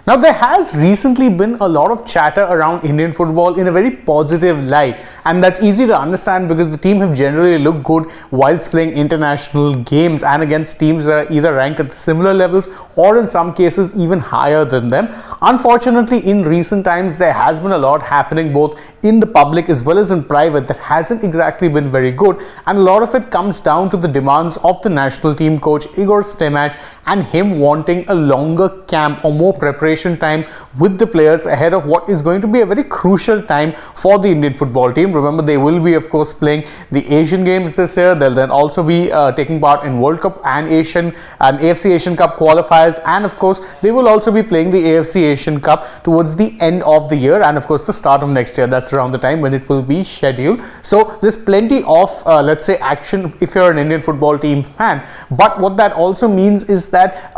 Now, there has recently been a lot of chatter around Indian football in a very positive light, and that's easy to understand because the team have generally looked good whilst playing international games and against teams that are either ranked at similar levels or in some cases even higher than them. Unfortunately, in recent times, there has been a lot happening both in the public as well as in private that hasn't exactly been very good, and a lot of it comes down to the demands of the national team coach Igor Stimac and him wanting a longer camp or more preparation time with the players ahead of what is going to be a very crucial time for the Indian football team. Remember, they will be of course playing the Asian Games this year. They'll then also be taking part in World Cup and AFC Asian Cup qualifiers, and of course they will also be playing the AFC Asian Cup towards the end of the year and of course the start of next year. That's around the time when it will be scheduled. So there's plenty of let's say action if you're an Indian football team fan, but what that also means is that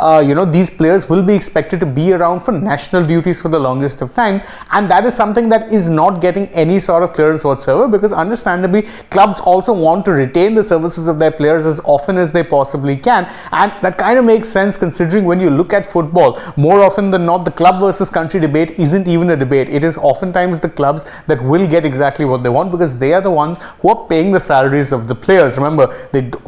these players will be expected to be around for national duties for the longest of times, and that is something that is not getting any sort of clearance whatsoever, because understandably clubs also want to retain the services of their players as often as they possibly can, and that kind of makes sense considering when you look at football, more often than not the club versus country debate isn't even a debate. It is oftentimes the clubs that will get exactly what they want because they are the ones who are paying the salaries of the players. Remember,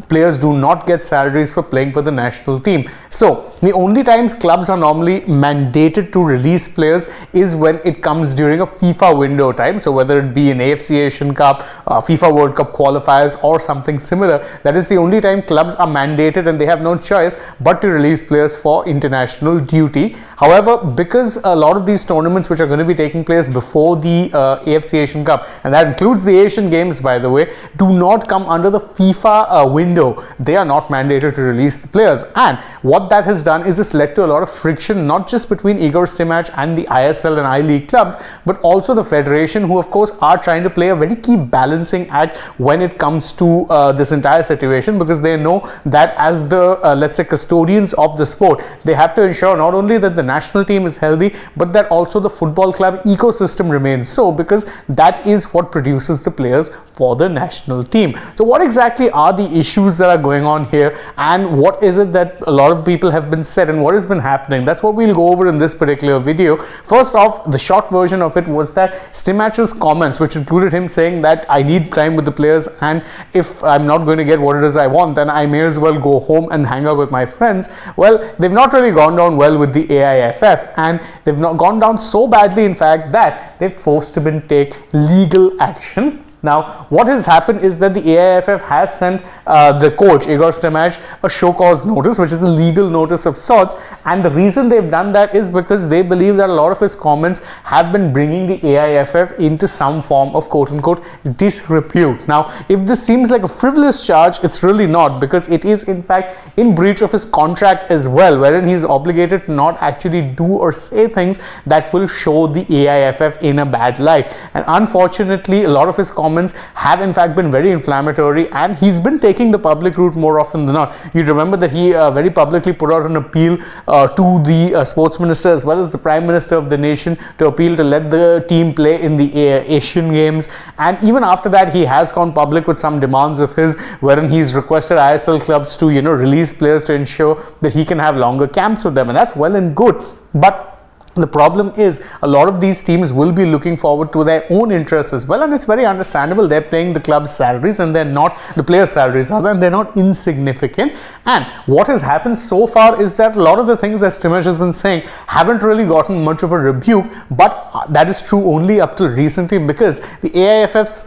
players do not get salaries for playing for the national team. So the only times clubs are normally mandated to release players is when it comes during a FIFA window time. So whether it be an AFC Asian Cup, FIFA World Cup qualifiers or something similar, that is the only time clubs are mandated and they have no choice but to release players for international duty. However, because a lot of these tournaments which are going to be taking place before the AFC Asian Cup, and that includes the Asian Games by the way, do not come under the FIFA window, they are not mandated to release the players. And what that has done is this led to a lot of friction, not just between Igor Stimac and the ISL and I-League clubs, but also the federation, who of course are trying to play a very key balancing act when it comes to this entire situation, because they know that as the let's say custodians of the sport, they have to ensure not only that the national team is healthy, but that also the football club ecosystem remains so, because that is what produces the players for the national team. So what exactly are the issues that are going on here, and what is it that a lot of people have been said and what has been happening? That's what we'll go over in this particular video. First off, the short version of it was that Stimac's comments, which included him saying that I need time with the players, and if I'm not going to get what it is I want, then I may as well go home and hang out with my friends. Well, they've not really gone down well with the AIFF, and they've not gone down so badly in fact that they've forced to take legal action. Now, what has happened is that the AIFF has sent the coach Igor Stimac a show cause notice, which is a legal notice of sorts, and the reason they've done that is because they believe that a lot of his comments have been bringing the AIFF into some form of quote-unquote disrepute. Now, if this seems like a frivolous charge, it's really not, because it is in fact in breach of his contract as well, wherein he's obligated to not actually do or say things that will show the AIFF in a bad light. And unfortunately, a lot of his comments have in fact been very inflammatory, and he's been taking the public route more often than not. You remember that he very publicly put out an appeal to the sports minister as well as the prime minister of the nation to appeal to let the team play in the Asian Games, and even after that he has gone public with some demands of his, wherein he's requested ISL clubs to release players to ensure that he can have longer camps with them, and that's well and good. But the problem is a lot of these teams will be looking forward to their own interests as well, and it's very understandable. They're paying the club's salaries and they're not the players' salaries rather, and they're not insignificant. And what has happened so far is that a lot of the things that Stimac has been saying haven't really gotten much of a rebuke, but that is true only up till recently, because the AIFF's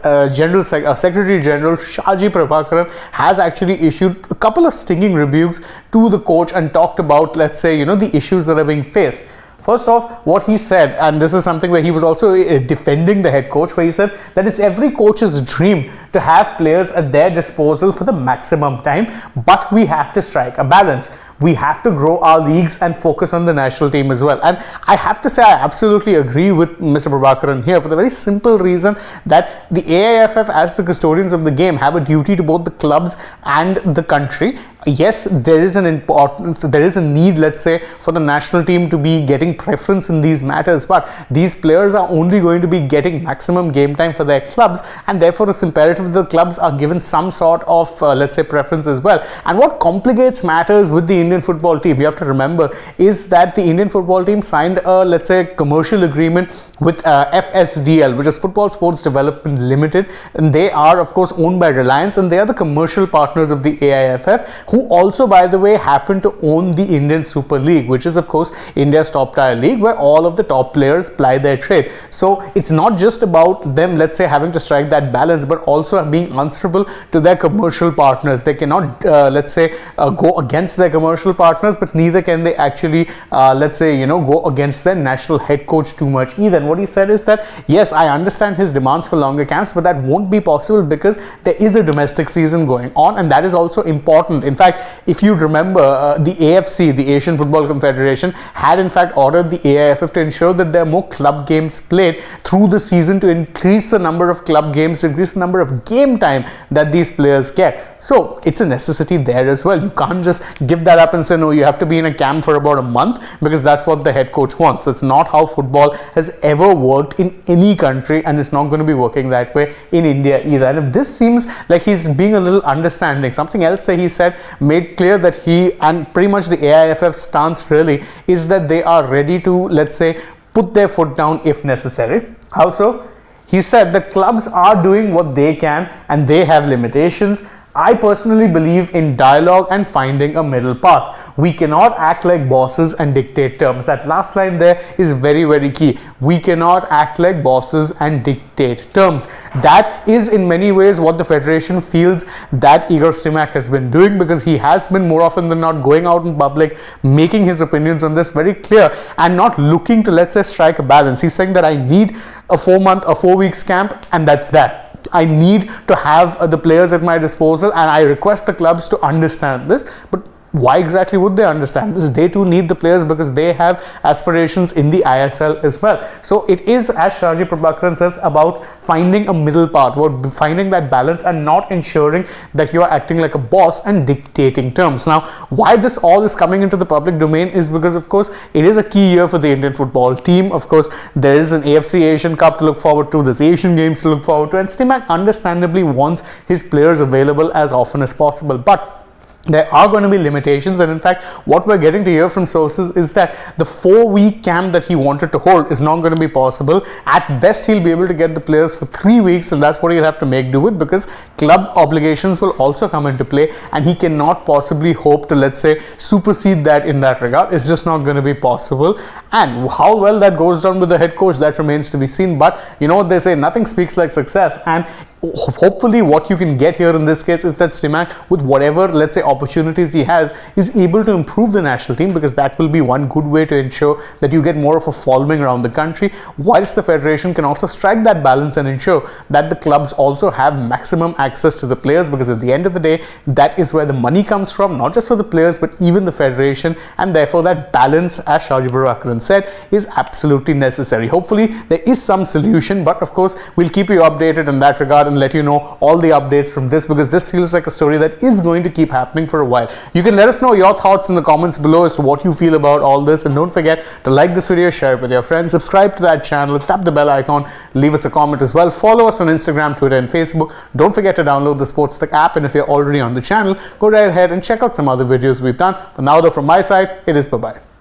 Secretary General Shaji Prabhakaran has actually issued a couple of stinging rebukes to the coach and talked about, let's say, the issues that are being faced. First off, what he said, and this is something where he was also defending the head coach, where he said that it's every coach's dream to have players at their disposal for the maximum time, but we have to strike a balance. We have to grow our leagues and focus on the national team as well. And I have to say, I absolutely agree with Mr. Prabhakaran here, for the very simple reason that the AIFF, as the custodians of the game, have a duty to both the clubs and the country. yes, there is a need, let's say, for the national team to be getting preference in these matters, but these players are only going to be getting maximum game time for their clubs, and therefore it's imperative the clubs are given some sort of let's say preference as well. And what complicates matters with the Indian football team, you have to remember, is that the Indian football team signed a, let's say, commercial agreement with FSDL, which is Football Sports Development Limited, and they are of course owned by Reliance, and they are the commercial partners of the AIFF, who also, by the way, happen to own the Indian Super League, which is of course India's top tier league, where all of the top players ply their trade. So it's not just about them, let's say, having to strike that balance, but also being answerable to their commercial partners. They cannot let's say go against their commercial partners, but neither can they actually let's say, you know, go against their national head coach too much either. And what he said is that, yes, I understand his demands for longer camps, but that won't be possible because there is a domestic season going on, and that is also important. In fact, if you remember, the AFC, the Asian Football Confederation, had in fact ordered the AIFF to ensure that there are more club games played through the season to increase the number of club games, to increase the number of game time that these players get. So it's a necessity there as well. You can't just give that up and say, no, you have to be in a camp for about a month because that's what the head coach wants. So it's not how football has ever worked in any country, and it's not going to be working that way in India either. And if this seems like he's being a little understanding, something else that he said made clear that he, and pretty much the AIFF stance really, is that they are ready to, let's say, put their foot down if necessary. How so? He said that clubs are doing what they can and they have limitations. I personally believe in dialogue and finding a middle path. We cannot act like bosses and dictate terms. That last line there is very, very key. We cannot act like bosses and dictate terms. That is in many ways what the federation feels that Igor Stimac has been doing, because he has been more often than not going out in public, making his opinions on this very clear and not looking to, let's say, strike a balance. He's saying that I need a 4 weeks camp, and that's that. I need to have the players at my disposal, and I request the clubs to understand this. But why exactly would they understand this? They too need the players because they have aspirations in the ISL as well. So it is, as Shaji Prabhakaran says, about finding a middle path, about finding that balance and not ensuring that you are acting like a boss and dictating terms. Now, why this all is coming into the public domain is because, of course, it is a key year for the Indian football team. Of course, there is an AFC Asian Cup to look forward to, there's Asian Games to look forward to, and Stimac understandably wants his players available as often as possible. But there are going to be limitations, and in fact what we're getting to hear from sources is that the 4-week camp that he wanted to hold is not going to be possible. At best he'll be able to get the players for 3 weeks, and that's what he'll have to make do with, because club obligations will also come into play, and he cannot possibly hope to, let's say, supersede that in that regard. It's just not going to be possible. And how well that goes down with the head coach, that remains to be seen. But you know what they say, nothing speaks like success, and hopefully what you can get here in this case is that Stimac, with whatever, let's say, opportunities he has, is able to improve the national team, because that will be one good way to ensure that you get more of a following around the country, whilst the federation can also strike that balance and ensure that the clubs also have maximum access to the players, because at the end of the day, that is where the money comes from, not just for the players but even the federation, and therefore that balance, as Shaji Prabhakaran said, is absolutely necessary. Hopefully there is some solution, but of course we'll keep you updated in that regard and let you know all the updates from this, because this feels like a story that is going to keep happening for a while. You can let us know your thoughts in the comments below as to what you feel about all this, and don't forget to like this video, share it with your friends, subscribe to that channel, tap the bell icon, leave us a comment as well, follow us on Instagram, Twitter and Facebook. Don't forget to download the AajTak app, and if you're already on the channel, go right ahead and check out some other videos we've done. For now though, from my side, it is bye-bye.